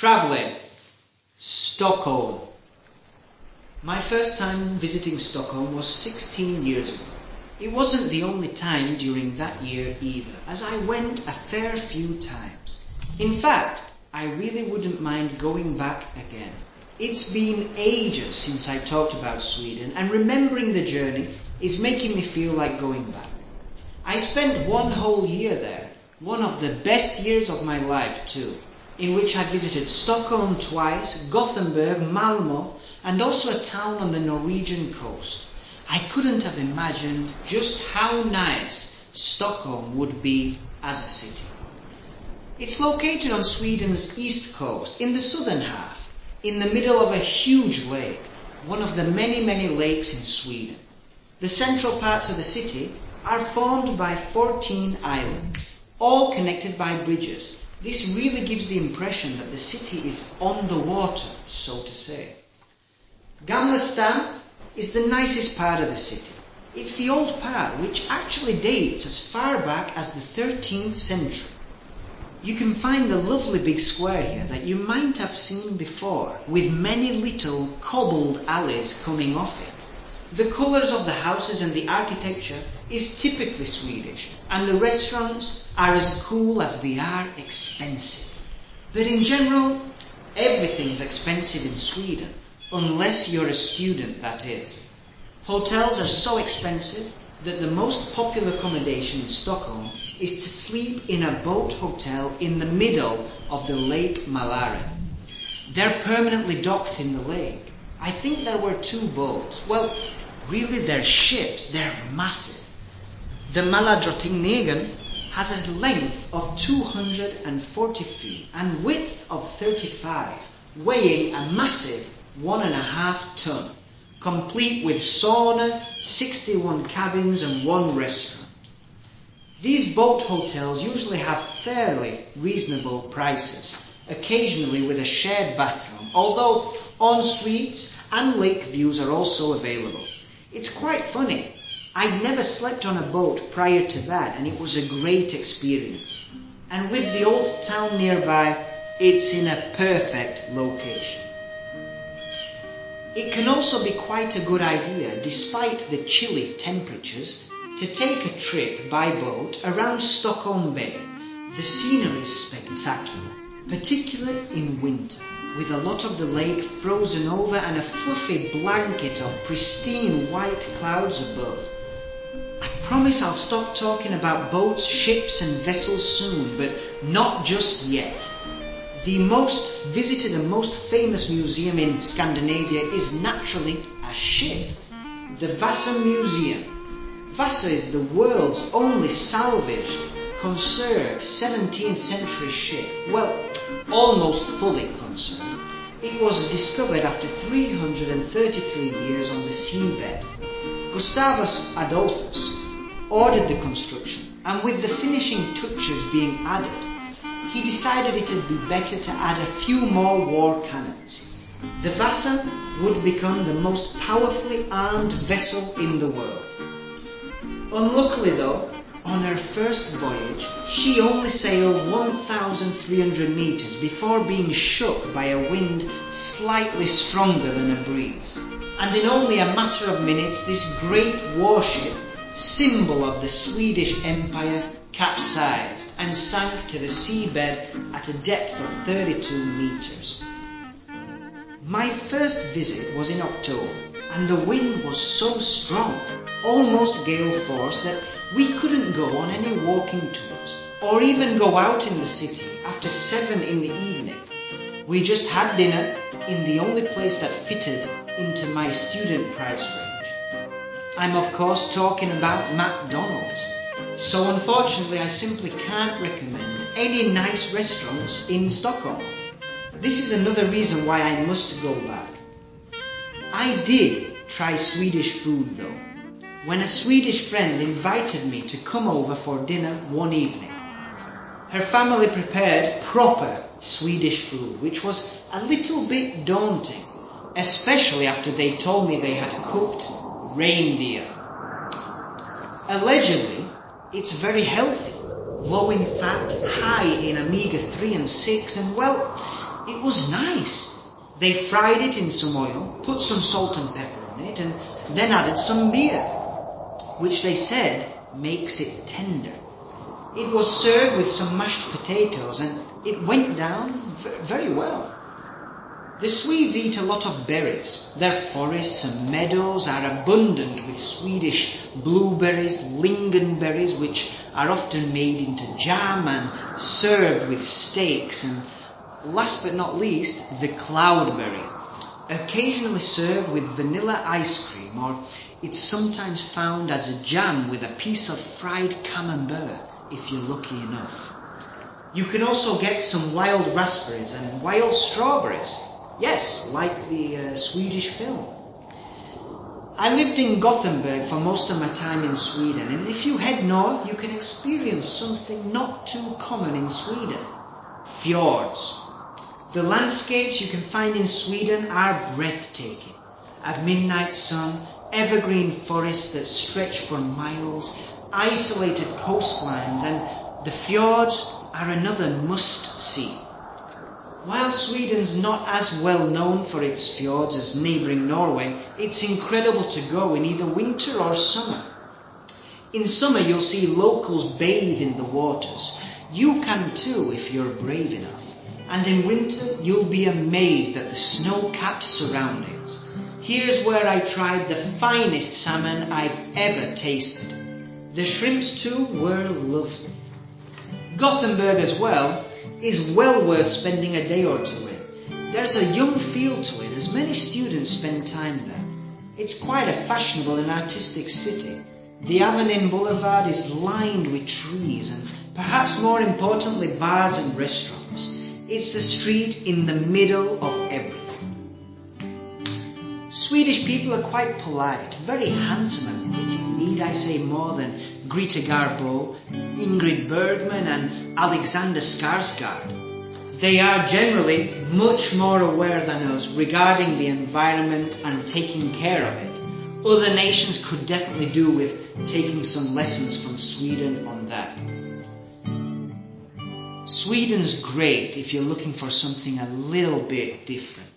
Travelling. Stockholm. My first time visiting Stockholm was 16 years ago. It wasn't the only time during that year either, as I went a fair few times. In fact, I really wouldn't mind going back again. It's been ages since I talked about Sweden, and remembering the journey is making me feel like going back. I spent one whole year there, one of the best years of my life too, in which I visited Stockholm twice, Gothenburg, Malmö, and also a town on the Norwegian coast. I couldn't have imagined just how nice Stockholm would be as a city. It's located on Sweden's east coast, in the southern half, in the middle of a huge lake, one of the many lakes in Sweden. The central parts of the city are formed by 14 islands, all connected by bridges. This really gives the impression that the city is on the water, so to say. Gamla stan is the nicest part of the city. It's the old part, which actually dates as far back as the 13th century. You can find a lovely big square here that you might have seen before, with many little cobbled alleys coming off it. The colours of the houses and the architecture is typically Swedish, and the restaurants are as cool as they are expensive. But in general, everything's expensive in Sweden, unless you're a student, that is. Hotels are so expensive that the most popular accommodation in Stockholm is to sleep in a boat hotel in the middle of the Lake Mälaren. They're permanently docked in the lake. I think there were 2 boats. Well, really they're ships. They're massive. The Mälardrottningen has a length of 240 feet and width of 35, weighing a massive 1.5 ton, complete with sauna, 61 cabins and 1 restaurant. These boat hotels usually have fairly reasonable prices, occasionally with a shared bathroom, although en-suites and lake views are also available. It's quite funny. I'd never slept on a boat prior to that, and it was a great experience. And with the old town nearby, it's in a perfect location. It can also be quite a good idea, despite the chilly temperatures, to take a trip by boat around Stockholm Bay. The scenery is spectacular, particularly in winter, with a lot of the lake frozen over and a fluffy blanket of pristine white clouds above. I promise I'll stop talking about boats, ships and vessels soon, but not just yet. The most visited and most famous museum in Scandinavia is naturally a ship, the Vasa Museum. Vasa is the world's only salvaged, conserved 17th century ship. Well, almost fully conserved. It was discovered after 333 years on the seabed. Gustavus Adolphus ordered the construction, and with the finishing touches being added, he decided it would be better to add a few more war cannons. The Vasa would become the most powerfully armed vessel in the world. Unluckily though, on her first voyage, she only sailed 1,300 meters before being shook by a wind slightly stronger than a breeze. And in only a matter of minutes, this great warship, symbol of the Swedish Empire, capsized and sank to the seabed at a depth of 32 meters. My first visit was in October, and the wind was so strong, almost Gale Force, that we couldn't go on any walking tours or even go out in the city after 7 in the evening. We just had dinner in the only place that fitted into my student price range. I'm of course talking about McDonald's. So unfortunately I simply can't recommend any nice restaurants in Stockholm. This is another reason why I must go back. I did try Swedish food though, when a Swedish friend invited me to come over for dinner one evening. Her family prepared proper Swedish food, which was a little bit daunting, especially after they told me they had cooked reindeer. Allegedly, it's very healthy, low in fat, high in omega-3 and 6, and well, It was nice. They fried it in some oil, put some salt and pepper on it, and then added some beer, which they said makes it tender. It was served with some mashed potatoes, and it went down very well. The Swedes eat a lot of berries. Their forests and meadows are abundant with Swedish blueberries, lingonberries, which are often made into jam and served with steaks, and last but not least, the cloudberry, occasionally served with vanilla ice cream, or it's sometimes found as a jam with a piece of fried camembert, if you're lucky enough. You can also get some wild raspberries and wild strawberries. Yes, like the Swedish film. I lived in Gothenburg for most of my time in Sweden, and if you head north, you can experience something not too common in Sweden. Fjords. The landscapes you can find in Sweden are breathtaking. A midnight sun, evergreen forests that stretch for miles, isolated coastlines, and the fjords are another must-see. While Sweden's not as well known for its fjords as neighbouring Norway, it's incredible to go in either winter or summer. In summer you'll see locals bathe in the waters. You can too if you're brave enough. And in winter you'll be amazed at the snow-capped surroundings. Here's where I tried the finest salmon I've ever tasted. The shrimps too were lovely. Gothenburg as well is well worth spending a day or two in. There's a young feel to it as many students spend time there. It's quite a fashionable and artistic city. The Avenyn Boulevard is lined with trees and perhaps more importantly bars and restaurants. It's the street in the middle of everything. Swedish people are quite polite, very handsome and pretty. Need I say more than Greta Garbo, Ingrid Bergman and Alexander Skarsgård? They are generally much more aware than us regarding the environment and taking care of it. Other nations could definitely do with taking some lessons from Sweden on that. Sweden's great if you're looking for something a little bit different.